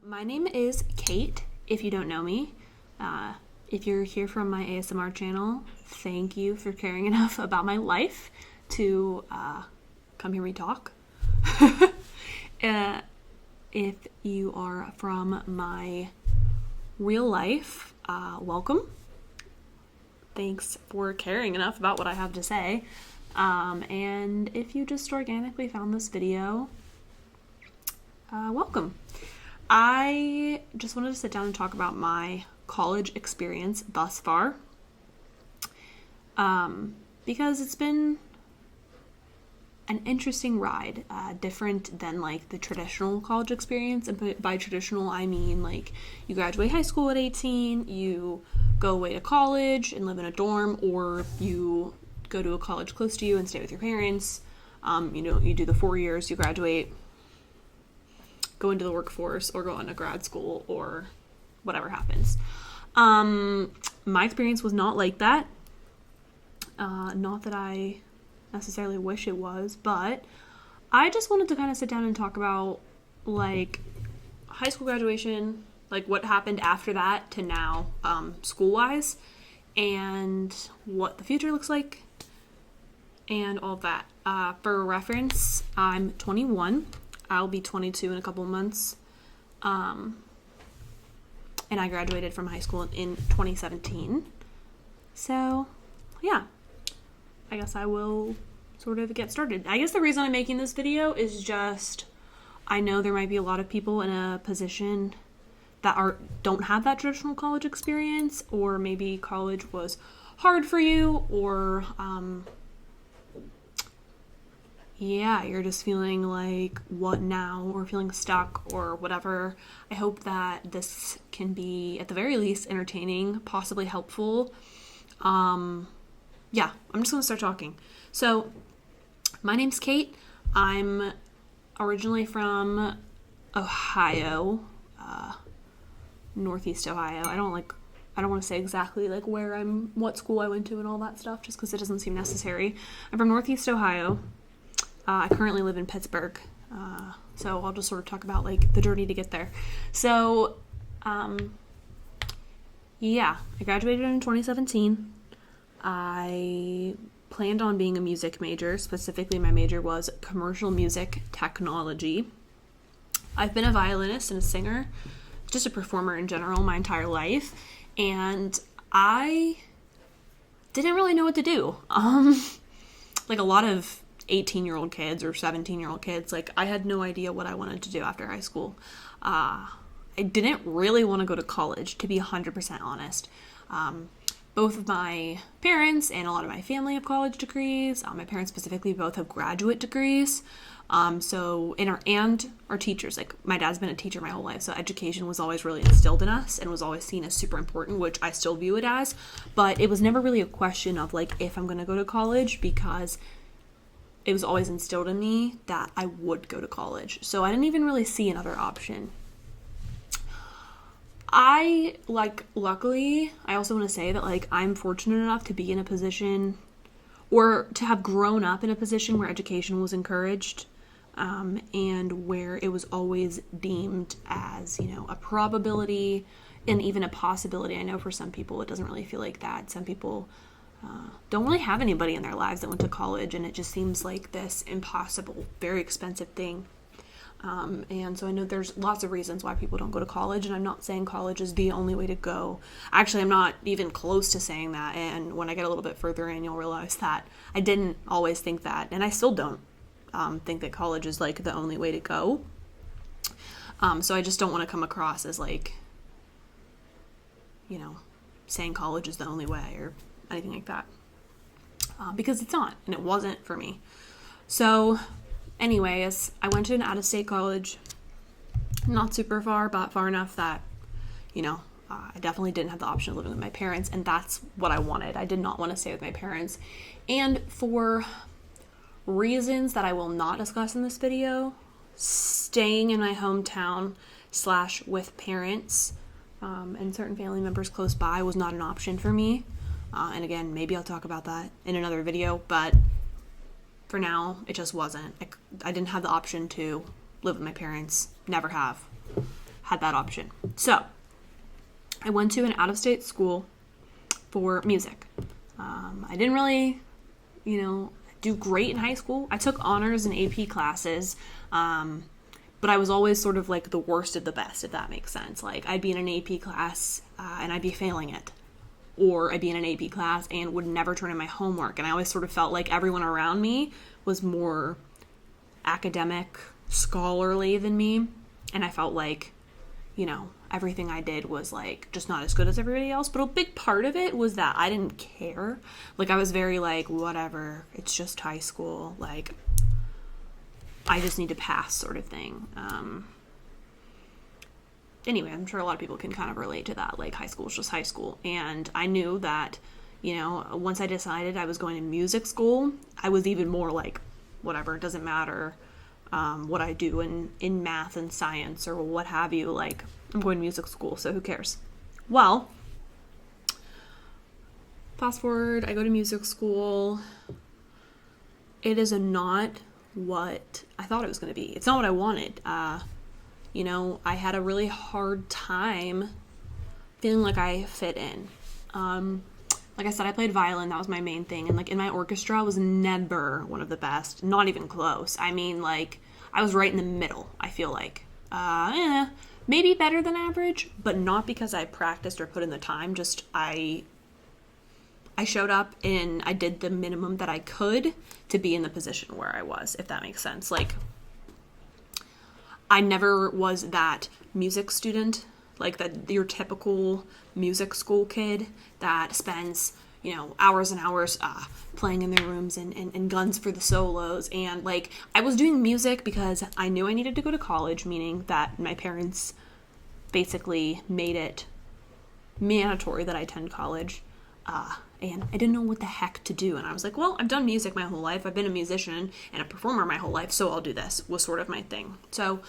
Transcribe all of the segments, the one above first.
My name is Kate, if you don't know me. If you're here from my ASMR channel, thank you for caring enough about my life to come hear me talk. If you are from my real life, welcome. Thanks for caring enough about what I have to say. And if you just organically found this video, welcome. I just wanted to sit down and talk about my college experience thus far, because it's been an interesting ride, different than like the traditional college experience. And by traditional, I mean like you graduate high school at 18, you go away to college and live in a dorm, or you go to a college close to you and stay with your parents. You do the 4 years, you graduate, go into the workforce, or go into grad school, or whatever happens. My experience was not like that. Not that I necessarily wish it was, but I just wanted to kind of sit down and talk about like high school graduation, like what happened after that to now, school-wise, and what the future looks like, and all of that. For reference, I'm 21. I'll be 22 in a couple months. And I graduated from high school in 2017. So, yeah. I guess I will sort of get started. I guess the reason I'm making this video is just, I know there might be a lot of people in a position that don't have that traditional college experience, or maybe college was hard for you, or you're just feeling like, what now, or feeling stuck, or whatever. I hope that this can be, at the very least, entertaining, possibly helpful. I'm just going to start talking. So, my name's Kate. I'm originally from Ohio, Northeast Ohio. I don't want to say exactly like what school I went to and all that stuff, just because it doesn't seem necessary. I'm from Northeast Ohio. I currently live in Pittsburgh, so I'll just sort of talk about like the journey to get there. So, I graduated in 2017. I planned on being a music major. Specifically, my major was commercial music technology. I've been a violinist and a singer, just a performer in general, my entire life, and I didn't really know what to do. Like a lot of 18-year-old kids or 17-year-old kids, like I had no idea what I wanted to do after high school. I didn't really want to go to college, to be 100% honest. Both of my parents and a lot of my family have college degrees. My parents specifically both have graduate degrees. And our teachers, like my dad's been a teacher my whole life, so education was always really instilled in us and was always seen as super important, which I still view it as. But it was never really a question of like if I'm going to go to college, because it was always instilled in me that I would go to college. So I didn't even really see another option. Luckily, I also want to say that like I'm fortunate enough to be in a position, or to have grown up in a position where education was encouraged, and where it was always deemed as, a probability and even a possibility. I know for some people it doesn't really feel like that. Some people don't really have anybody in their lives that went to college, and it just seems like this impossible, very expensive thing. And so I know there's lots of reasons why people don't go to college, and I'm not saying college is the only way to go. Actually, I'm not even close to saying that, and when I get a little bit further in, you'll realize that I didn't always think that, and I still don't think that college is like the only way to go. So I just don't want to come across as like, saying college is the only way or anything like that, because it's not, and it wasn't for me. So anyways, I went to an out-of-state college, not super far, but far enough that, I definitely didn't have the option of living with my parents, and that's what I wanted. I did not want to stay with my parents, and for reasons that I will not discuss in this video, staying in my hometown / with parents and certain family members close by was not an option for me. And again, maybe I'll talk about that in another video, but for now, it just wasn't. I didn't have the option to live with my parents. Never have. had that option. So I went to an out-of-state school for music. I didn't really, do great in high school. I took honors and AP classes, but I was always sort of like the worst of the best, if that makes sense. Like, I'd be in an AP class and I'd be failing it. Or I'd be in an AP class and would never turn in my homework. And I always sort of felt like everyone around me was more academic, scholarly than me. And I felt like, everything I did was like just not as good as everybody else. But a big part of it was that I didn't care. Like, I was very like, whatever, it's just high school. Like, I just need to pass, sort of thing. Anyway, I'm sure a lot of people can kind of relate to that. Like, high school is just high school. And I knew that, once I decided I was going to music school, I was even more like, whatever, it doesn't matter what I do in math and science or what have you. Like, I'm going to music school, so who cares? Well, fast forward, I go to music school. It is not what I thought it was going to be. It's not what I wanted. I had a really hard time feeling like I fit in. Like I said, I played violin. That was my main thing. And like in my orchestra, I was never one of the best. Not even close. I mean, like, I was right in the middle, I feel like. Maybe better than average, but not because I practiced or put in the time. Just I showed up and I did the minimum that I could to be in the position where I was, if that makes sense. Like, I never was that music student, like that your typical music school kid that spends, hours and hours playing in their rooms and guns for the solos. And like, I was doing music because I knew I needed to go to college, meaning that my parents basically made it mandatory that I attend college. And I didn't know what the heck to do. And I was like, well, I've done music my whole life. I've been a musician and a performer my whole life, so I'll do this, was sort of my thing. So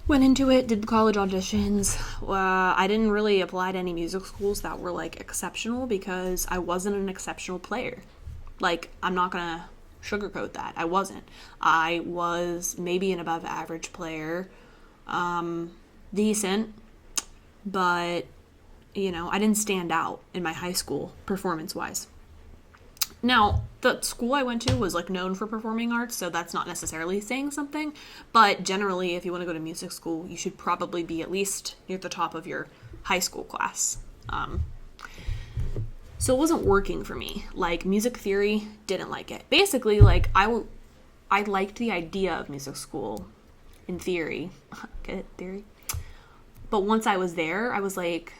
went into it, did the college auditions. I didn't really apply to any music schools that were like exceptional because I wasn't an exceptional player. Like, I'm not going to sugarcoat that. I wasn't. I was maybe an above average player, decent, but I didn't stand out in my high school performance-wise. Now, the school I went to was like known for performing arts, so that's not necessarily saying something. But generally, if you want to go to music school, you should probably be at least near the top of your high school class. So it wasn't working for me. Like, music theory, didn't like it. Basically, like, I liked the idea of music school in theory. Get it? Theory? But once I was there, I was like,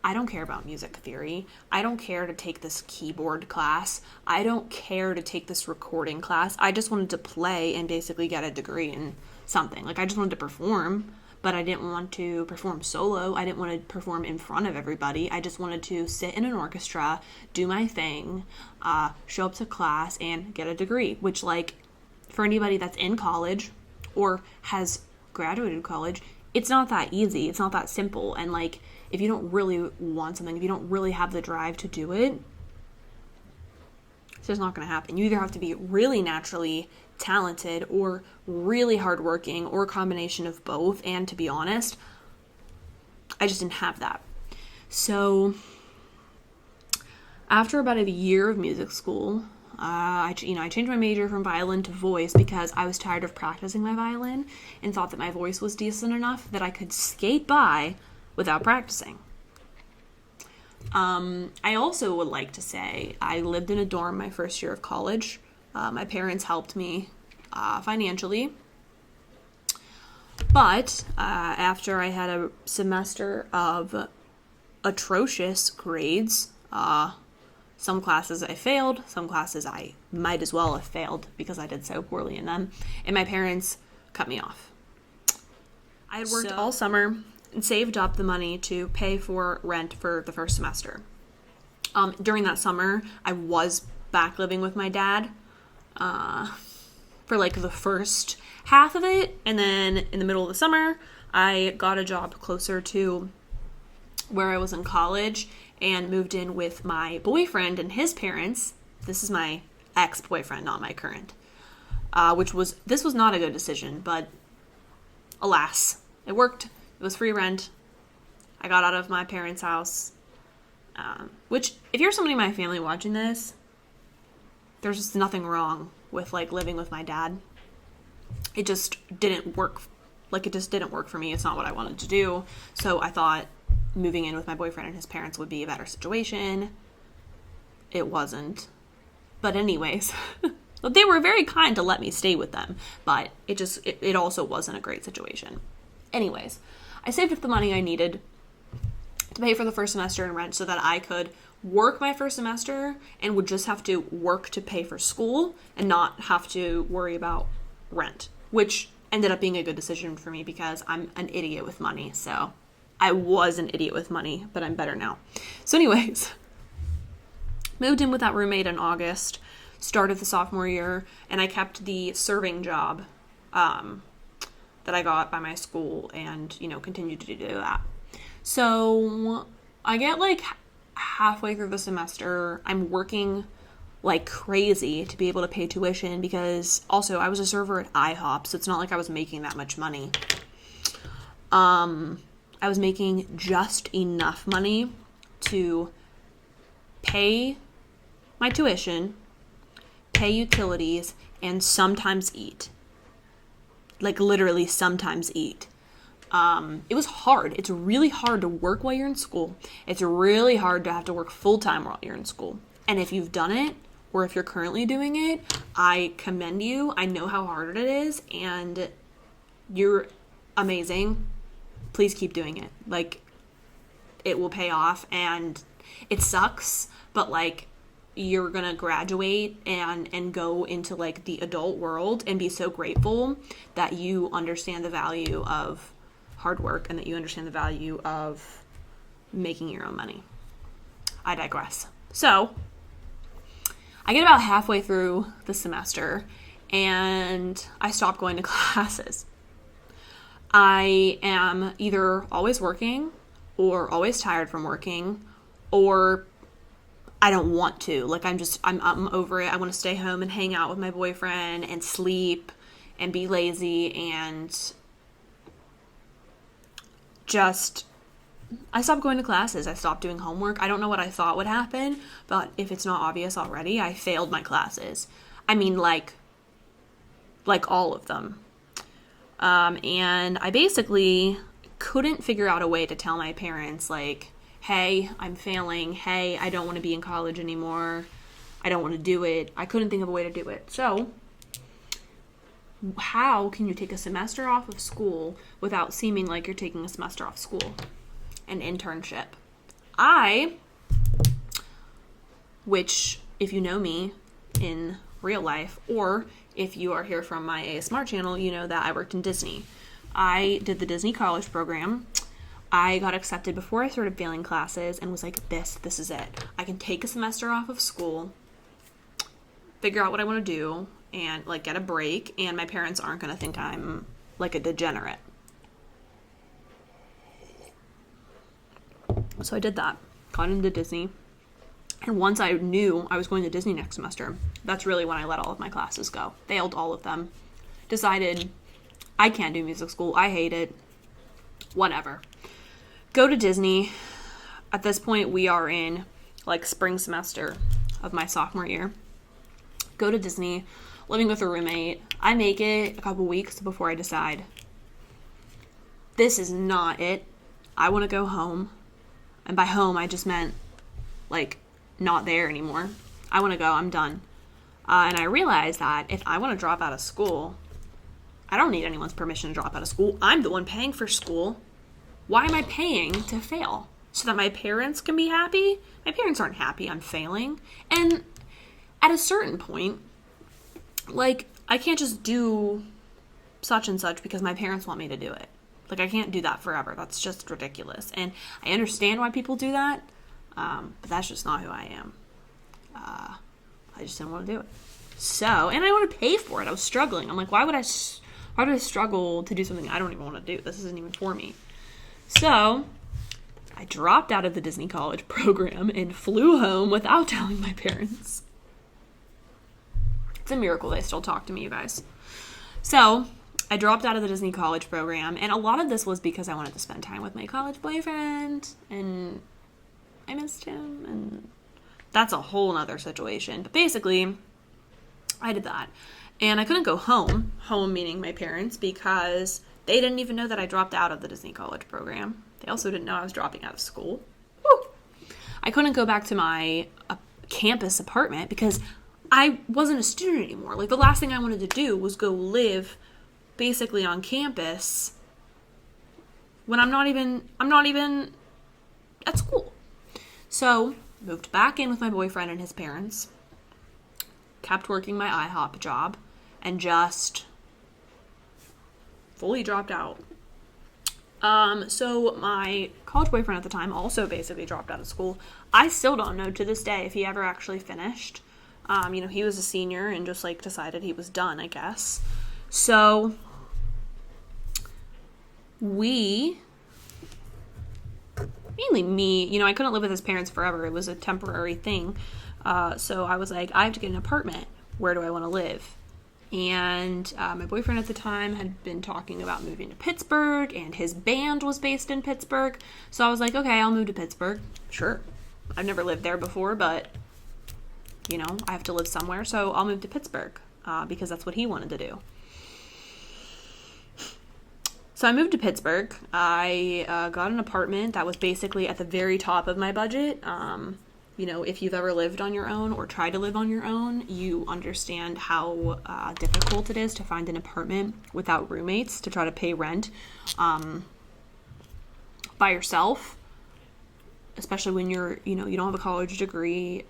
I don't care about music theory. I don't care to take this keyboard class. I don't care to take this recording class. I just wanted to play and basically get a degree in something. Like, I just wanted to perform, but I didn't want to perform solo. I didn't want to perform in front of everybody. I just wanted to sit in an orchestra, do my thing, show up to class, and get a degree, which, like, for anybody that's in college or has graduated college, it's not that easy. It's not that simple. And, like, if you don't really want something, if you don't really have the drive to do it, it's just not going to happen. You either have to be really naturally talented or really hardworking or a combination of both. And to be honest, I just didn't have that. So after about a year of music school, I changed my major from violin to voice because I was tired of practicing my violin and thought that my voice was decent enough that I could skate by without practicing. I also would like to say I lived in a dorm my first year of college. My parents helped me financially. But after I had a semester of atrocious grades, some classes I failed, some classes I might as well have failed because I did so poorly in them, and my parents cut me off. I had worked all summer and saved up the money to pay for rent for the first semester. During that summer, I was back living with my dad for like the first half of it, and then in the middle of the summer, I got a job closer to where I was in college and moved in with my boyfriend and his parents. This is my ex-boyfriend, not my current, this was not a good decision, but alas, It worked. It was free rent. I got out of my parents' house. Which, if you're somebody in my family watching this, there's just nothing wrong with, like, living with my dad. It just didn't work. Like, it just didn't work for me. It's not what I wanted to do. So I thought moving in with my boyfriend and his parents would be a better situation. It wasn't. But anyways, they were very kind to let me stay with them. But it also wasn't a great situation. Anyways, I saved up the money I needed to pay for the first semester in rent so that I could work my first semester and would just have to work to pay for school and not have to worry about rent, which ended up being a good decision for me because I'm an idiot with money. So I was an idiot with money, but I'm better now. So anyways, moved in with that roommate in August, started the sophomore year, and I kept the serving job that I got by my school and, continued to do that. So I get like halfway through the semester, I'm working like crazy to be able to pay tuition because also I was a server at IHOP, so it's not like I was making that much money. I was making just enough money to pay my tuition, pay utilities, and sometimes eat. Like literally sometimes eat. It was hard. It's really hard to work while you're in school. It's really hard to have to work full-time while you're in school. And if you've done it, or if you're currently doing it, I commend you. I know how hard it is, and you're amazing. Please keep doing it. Like, it will pay off, and it sucks, but like, you're gonna graduate and go into like the adult world and be so grateful that you understand the value of hard work and that you understand the value of making your own money. I digress. So I get about halfway through the semester and I stop going to classes. I am either always working or always tired from working, or I don't want to. Like, I'm over it. I want to stay home and hang out with my boyfriend and sleep and be lazy and I stopped going to classes. I stopped doing homework. I don't know what I thought would happen, but if it's not obvious already, I failed my classes. I mean, like all of them. And I basically couldn't figure out a way to tell my parents, like, hey, I'm failing. Hey, I don't want to be in college anymore. I don't want to do it. I couldn't think of a way to do it. So how can you take a semester off of school without seeming like you're taking a semester off school? An internship. Which, if you know me in real life, or if you are here from my A Smart channel, you know that I worked in Disney. I did the Disney college program. I got accepted before I started failing classes and was like, this is it. I can take a semester off of school, figure out what I want to do, and like get a break, and my parents aren't going to think I'm like a degenerate. So I did that. Got into Disney. And once I knew I was going to Disney next semester, that's really when I let all of my classes go. Failed all of them. Decided I can't do music school. I hate it. Whatever. Go to Disney. At this point, we are in like spring semester of my sophomore year. Go to Disney, living with a roommate. I make it a couple weeks before I decide, this is not it. I want to go home. And by home, I just meant like not there anymore. I want to go. I'm done. And I realized that if I want to drop out of school, I don't need anyone's permission to drop out of school. I'm the one paying for school. Why am I paying to fail? So that my parents can be happy? My parents aren't happy I'm failing. And at a certain point, like, I can't just do such and such because my parents want me to do it. Like, I can't do that forever. That's just ridiculous. And I understand why people do that, but that's just not who I am. I just didn't want to do it. So, and I want to pay for it. I was struggling. I'm like, why would I struggle to do something I don't even want to do? This isn't even for me. So I dropped out of the Disney college program and flew home without telling my parents. It's a miracle they still talk to me, you guys. So I dropped out of the Disney college program, and a lot of this was because I wanted to spend time with my college boyfriend, and I missed him, and that's a whole nother situation. But basically, I did that. And I couldn't go home meaning my parents, because they didn't even know that I dropped out of the Disney college program. They also didn't know I was dropping out of school. Woo! I couldn't go back to my campus apartment because I wasn't a student anymore. Like, the last thing I wanted to do was go live basically on campus when I'm not even at school. So, moved back in with my boyfriend and his parents, kept working my IHOP job, and just fully dropped out. So my college boyfriend at the time also basically dropped out of school. I still don't know to this day if he ever actually finished. He was a senior and just like decided he was done, I guess. So mainly me, I couldn't live with his parents forever. It was a temporary thing. So I was like, I have to get an apartment. Where do I want to live? And my boyfriend at the time had been talking about moving to Pittsburgh, and his band was based in Pittsburgh. So I was like, okay, I'll move to Pittsburgh. Sure. I've never lived there before, but, I have to live somewhere. So I'll move to Pittsburgh because that's what he wanted to do. So I moved to Pittsburgh. I got an apartment that was basically at the very top of my budget. If you've ever lived on your own or tried to live on your own, you understand how difficult it is to find an apartment without roommates to try to pay rent by yourself, especially when you don't have a college degree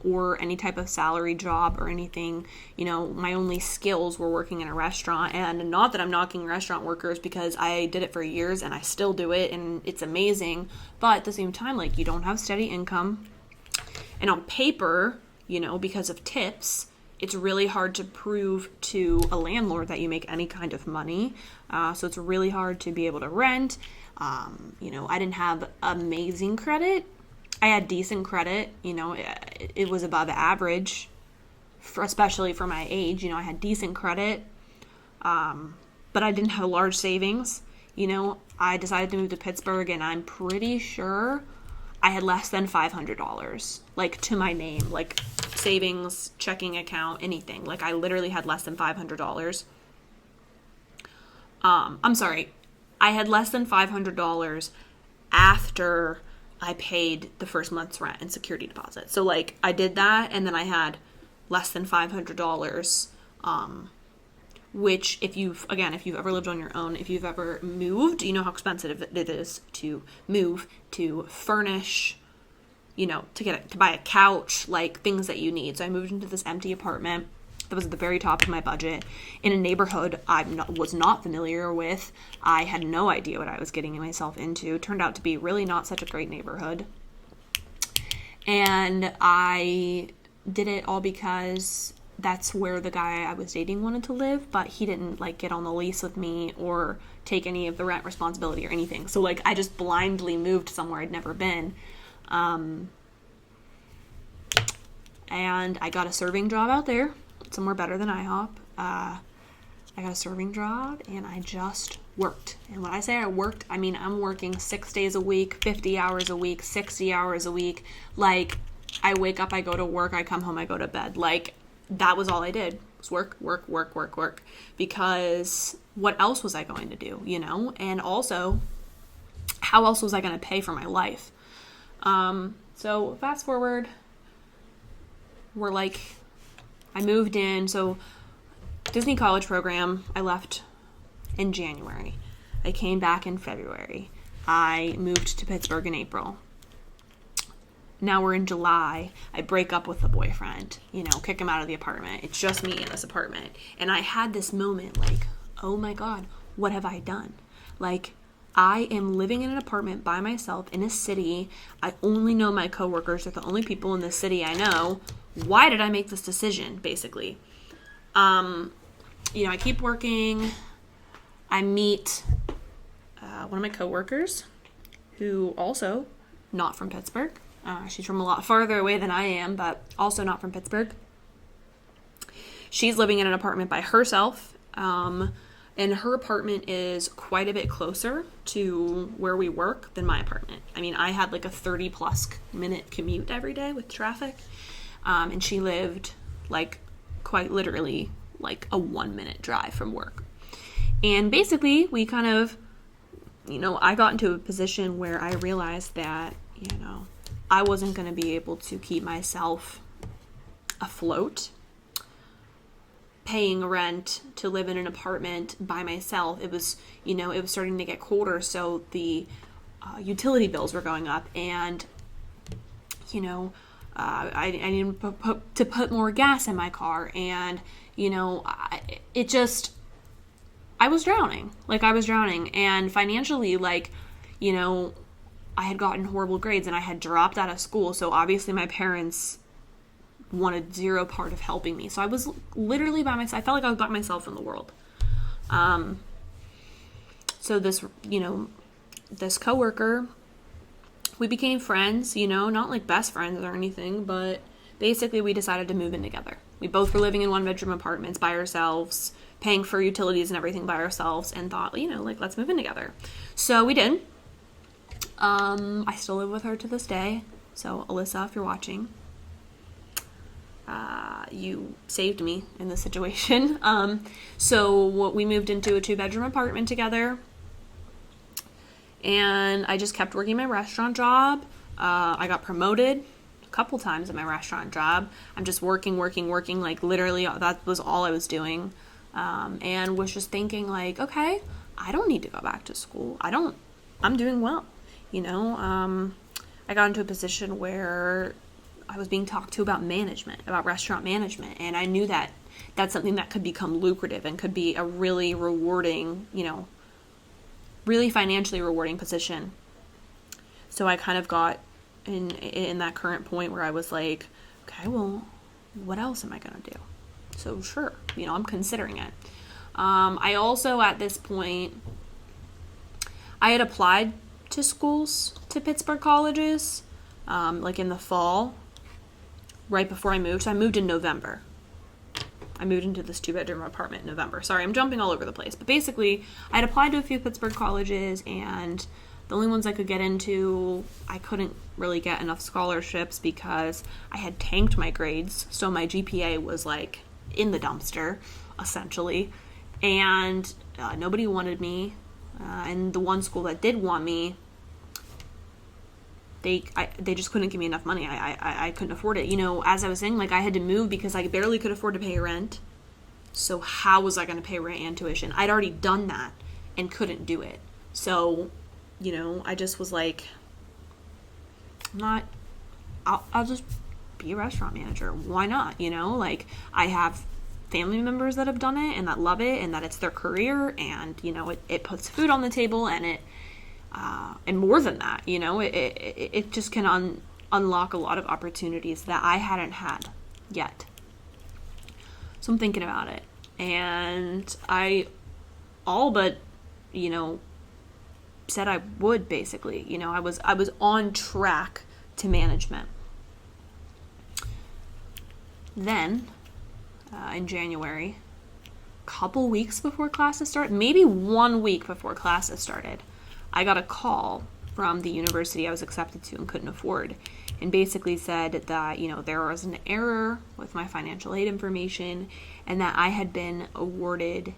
or any type of salary job or anything. My only skills were working in a restaurant, and not that I'm knocking restaurant workers, because I did it for years and I still do it and it's amazing. But at the same time, you don't have steady income. And on paper, because of tips, it's really hard to prove to a landlord that you make any kind of money. So it's really hard to be able to rent. I didn't have amazing credit. I had decent credit. It was above average, especially for my age. I had decent credit, but I didn't have a large savings. I decided to move to Pittsburgh, and I'm pretty sure I had less than $500, to my name, savings, checking account, anything. I literally had less than $500. I'm sorry. I had less than $500 after I paid the first month's rent and security deposit. So, I did that, and then I had less than $500, which if you've ever lived on your own, if you've ever moved, you know how expensive it is to move, to furnish, to buy a couch, things that you need. So I moved into this empty apartment that was at the very top of my budget in a neighborhood I was not familiar with. I had no idea what I was getting myself into. It turned out to be really not such a great neighborhood. And I did it all because that's where the guy I was dating wanted to live, but he didn't get on the lease with me or take any of the rent responsibility or anything. So I just blindly moved somewhere I'd never been. And I got a serving job out there, somewhere better than IHOP. I got a serving job, and I just worked. And when I say I worked, I mean I'm working 6 days a week, 50 hours a week, 60 hours a week. I wake up, I go to work, I come home, I go to bed. That was all I did, was work, because what else was I going to do, And also, how else was I going to pay for my life? So fast forward, I moved in. So Disney college program, I left in January. I came back in February. I moved to Pittsburgh in April. Now we're in July. I break up with the boyfriend, kick him out of the apartment. It's just me in this apartment. And I had this moment oh my God, what have I done? I am living in an apartment by myself in a city. I only know my coworkers. They're the only people in this city I know. Why did I make this decision, basically? I keep working. I meet one of my coworkers who also not from Pittsburgh. She's from a lot farther away than I am, but also not from Pittsburgh. She's living in an apartment by herself. And her apartment is quite a bit closer to where we work than my apartment. I mean, I had like a 30 plus minute commute every day with traffic. And she lived like quite literally like a 1 minute drive from work. And basically we kind of, I got into a position where I realized that, I wasn't going to be able to keep myself afloat paying rent to live in an apartment by myself. It was, it was starting to get colder, so the utility bills were going up, and, I needed to put more gas in my car, and, I was drowning. And financially, I had gotten horrible grades and I had dropped out of school, so obviously my parents wanted zero part of helping me. So I was literally by myself. I felt like I was by myself in the world. So this, this coworker, we became friends, not like best friends or anything, but basically we decided to move in together. We both were living in 1-bedroom apartments by ourselves, paying for utilities and everything by ourselves, and thought, let's move in together. So we did. I still live with her to this day. So Alyssa, if you're watching, you saved me in this situation. So we moved into a 2-bedroom apartment together, and I just kept working my restaurant job. I got promoted a couple times at my restaurant job. I'm just working, like literally that was all I was doing. And was just thinking like, okay, I don't need to go back to school. I'm doing well. I got into a position where I was being talked to about restaurant management. And I knew that that's something that could become lucrative and could be a really rewarding, really financially rewarding position. So I kind of got in that current point where I was like, okay, well, what else am I going to do? So sure, I'm considering it. I also, at this point, I had applied to schools, to Pittsburgh colleges, like in the fall, right before I moved. So I moved in November. I moved into this 2-bedroom apartment in November. Sorry, I'm jumping all over the place. But basically, I had applied to a few Pittsburgh colleges, and the only ones I could get into, I couldn't really get enough scholarships because I had tanked my grades. So my GPA was like in the dumpster, essentially. And nobody wanted me. And the one school that did want me, they just couldn't give me enough money. I couldn't afford it. As I was saying, I had to move because I barely could afford to pay rent. So how was I going to pay rent and tuition? I'd already done that and couldn't do it. So, I just was like, I'll just be a restaurant manager. Why not? I have family members that have done it and that love it and that it's their career, and it puts food on the table, and it and more than that, it just can unlock a lot of opportunities that I hadn't had yet. So I'm thinking about it, and I all but said I would. Basically, I was on track to management. Then in January, couple weeks before classes started, maybe 1 week before classes started, I got a call from the university I was accepted to and couldn't afford, and basically said that, there was an error with my financial aid information and that I had been awarded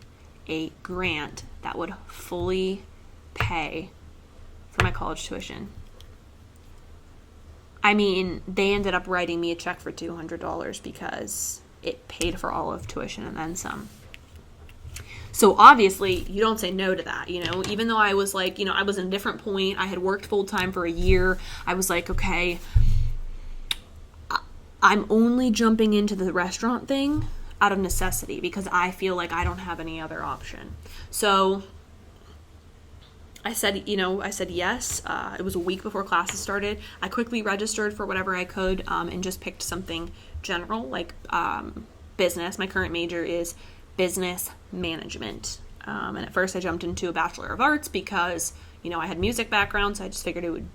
a grant that would fully pay for my college tuition. I mean, they ended up writing me a check for $200 because it paid for all of tuition and then some. So obviously, you don't say no to that, even though I was like, I was in a different point. I had worked full time for a year. I was like, okay, I'm only jumping into the restaurant thing out of necessity because I feel like I don't have any other option. So I said yes. It was a week before classes started. I quickly registered for whatever I could, and just picked something general, like business. My current major is business management. And at first I jumped into a Bachelor of Arts because, I had music background, so I just figured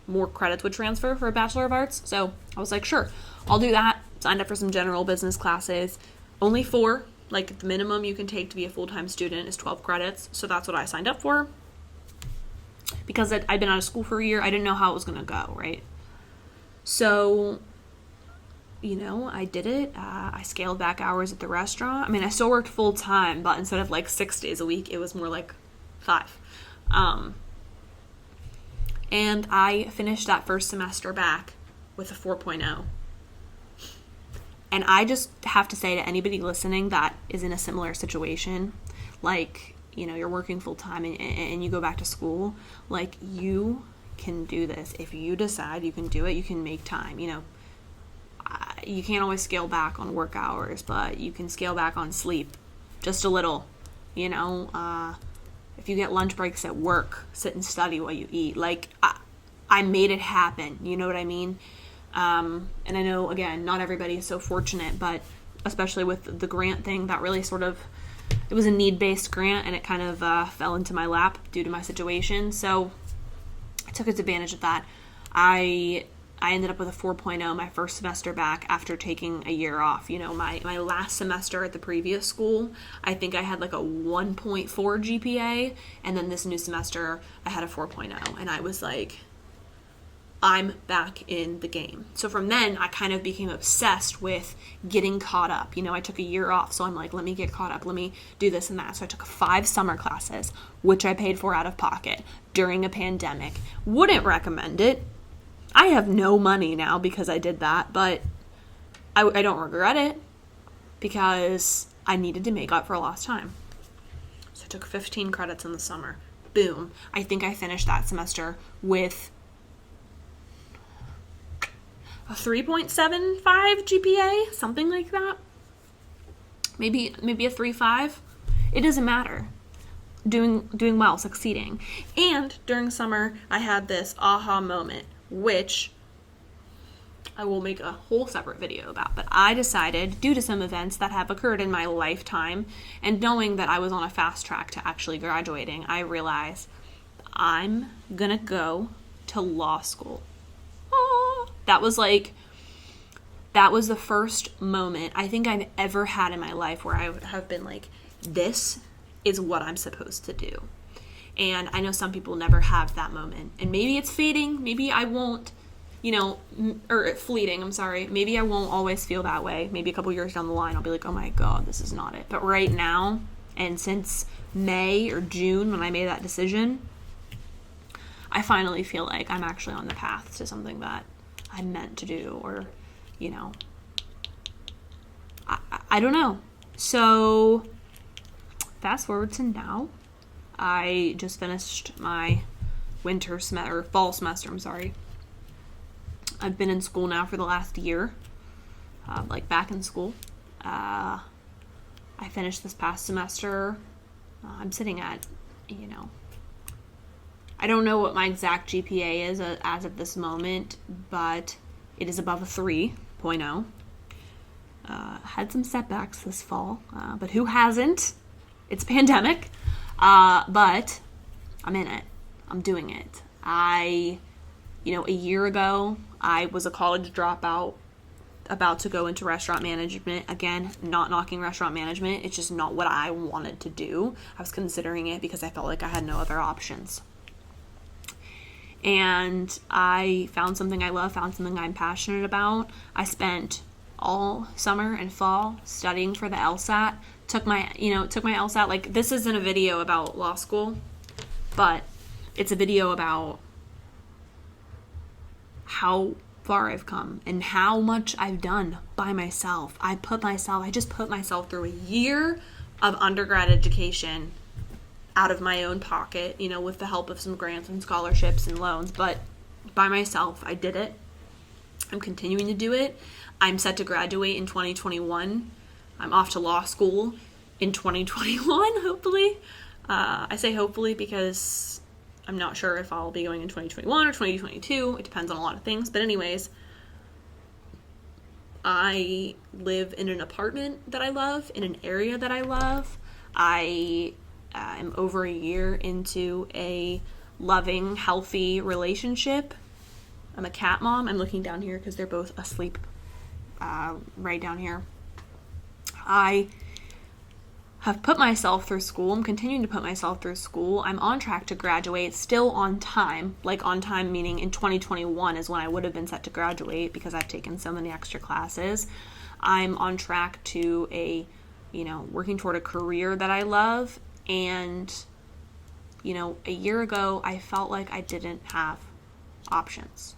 more credits would transfer for a Bachelor of Arts. So I was like, sure, I'll do that. Signed up for some general business classes. Only 4, Like, the minimum you can take to be a full-time student is 12 credits. So that's what I signed up for. Because I'd been out of school for a year, I didn't know how it was going to go, right? So, I did it. I scaled back hours at the restaurant. I mean, I still worked full-time, but instead of like 6 days a week, it was more like 5. And I finished that first semester back with a 4.0. And I just have to say to anybody listening that is in a similar situation, like, you're working full time and you go back to school, like, you can do this. If you decide you can do it, you can make time. You can't always scale back on work hours, but you can scale back on sleep just a little. If you get lunch breaks at work, sit and study while you eat. Like, I made it happen. You know what I mean? And I know, again, not everybody is so fortunate, but especially with the grant thing, that really it was a need-based grant, and it kind of fell into my lap due to my situation. So I took advantage of that. I ended up with a 4.0 my first semester back after taking a year off. My last semester at the previous school, I think I had like a 1.4 GPA, and then this new semester I had a 4.0, and I was like, I'm back in the game. So from then, I kind of became obsessed with getting caught up. I took a year off, so I'm like, let me get caught up. Let me do this and that. So I took 5 summer classes, which I paid for out of pocket during a pandemic. Wouldn't recommend it. I have no money now because I did that, but I don't regret it because I needed to make up for lost time. So I took 15 credits in the summer. Boom. I think I finished that semester with a 3.75 GPA, something like that. Maybe a 3.5. It doesn't matter. Doing well, succeeding. And during summer, I had this aha moment, which I will make a whole separate video about. But I decided, due to some events that have occurred in my lifetime, and knowing that I was on a fast track to actually graduating, I realized I'm gonna go to law school. That was the first moment I think I've ever had in my life where I have been like, this is what I'm supposed to do. And I know some people never have that moment. And maybe it's fading. Maybe I won't, or fleeting, I'm sorry. Maybe I won't always feel that way. Maybe a couple years down the line, I'll be like, oh my God, this is not it. But right now, and since May or June when I made that decision, I finally feel like I'm actually on the path to something that I'm meant to do, or, I don't know. So fast forward to now. I just finished my fall semester, I'm sorry. I've been in school now for the last year, back in school. I finished this past semester. I'm sitting at, I don't know what my exact GPA is as of this moment, but it is above a 3.0. Had some setbacks this fall, but who hasn't? It's pandemic, but I'm in it. I'm doing it. A year ago, I was a college dropout about to go into restaurant management. Again, not knocking restaurant management. It's just not what I wanted to do. I was considering it because I felt like I had no other options. And I found something I love, found something I'm passionate about. I spent all summer and fall studying for the LSAT. Took my LSAT. Like, this isn't a video about law school, but it's a video about how far I've come and how much I've done by myself. I just put myself through a year of undergrad education out of my own pocket, with the help of some grants and scholarships and loans, but by myself, I did it. I'm continuing to do it. I'm set to graduate in 2021. I'm off to law school in 2021, hopefully. I say hopefully because I'm not sure if I'll be going in 2021 or 2022. It depends on a lot of things. But anyways, I live in an apartment that I love, in an area that I love. I am over a year into a loving, healthy relationship. I'm a cat mom. I'm looking down here because they're both asleep right down here. I have put myself through school. I'm continuing to put myself through school. I'm on track to graduate, still on time. Like on time meaning in 2021 is when I would have been set to graduate because I've taken so many extra classes. I'm on track to working toward a career that I love. And, a year ago, I felt like I didn't have options.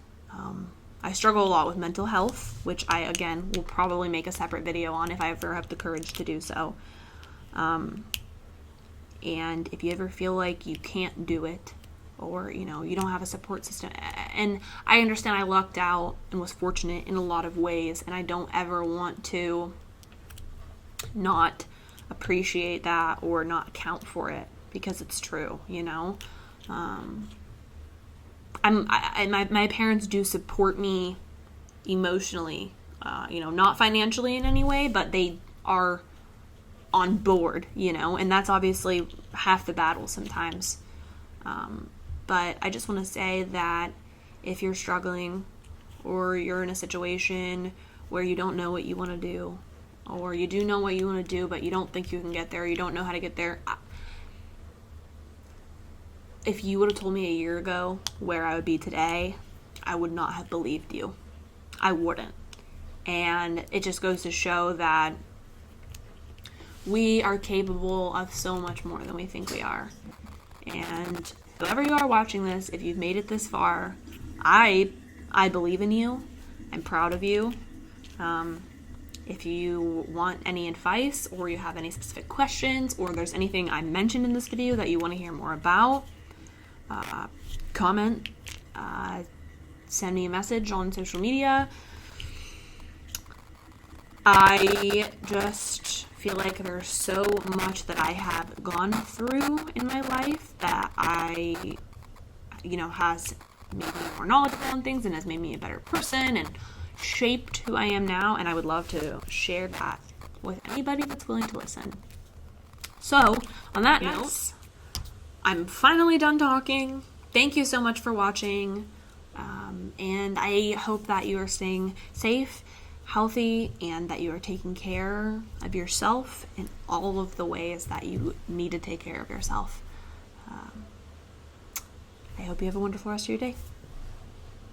I struggle a lot with mental health, which I, again, will probably make a separate video on if I ever have the courage to do so. And if you ever feel like you can't do it, or, you don't have a support system, and I understand I lucked out and was fortunate in a lot of ways, and I don't ever want to not appreciate that or not account for it, because it's true, my parents do support me emotionally, not financially in any way, but they are on board, and that's obviously half the battle sometimes. But I just want to say that if you're struggling, or you're in a situation where you don't know what you want to do, or you do know what you want to do, but you don't think you can get there, you don't know how to get there, if you would have told me a year ago where I would be today, I would not have believed you. I wouldn't. And it just goes to show that we are capable of so much more than we think we are. And whoever you are watching this, if you've made it this far, I believe in you. I'm proud of you. If you want any advice, or you have any specific questions, or there's anything I mentioned in this video that you want to hear more about, comment, send me a message on social media. I just feel like there's so much that I have gone through in my life that has made me more knowledgeable on things and has made me a better person and shaped who I am now, and I would love to share that with anybody that's willing to listen. So, on that note, I'm finally done talking. Thank you so much for watching, and I hope that you are staying safe, healthy, and that you are taking care of yourself in all of the ways that you need to take care of yourself. I hope you have a wonderful rest of your day.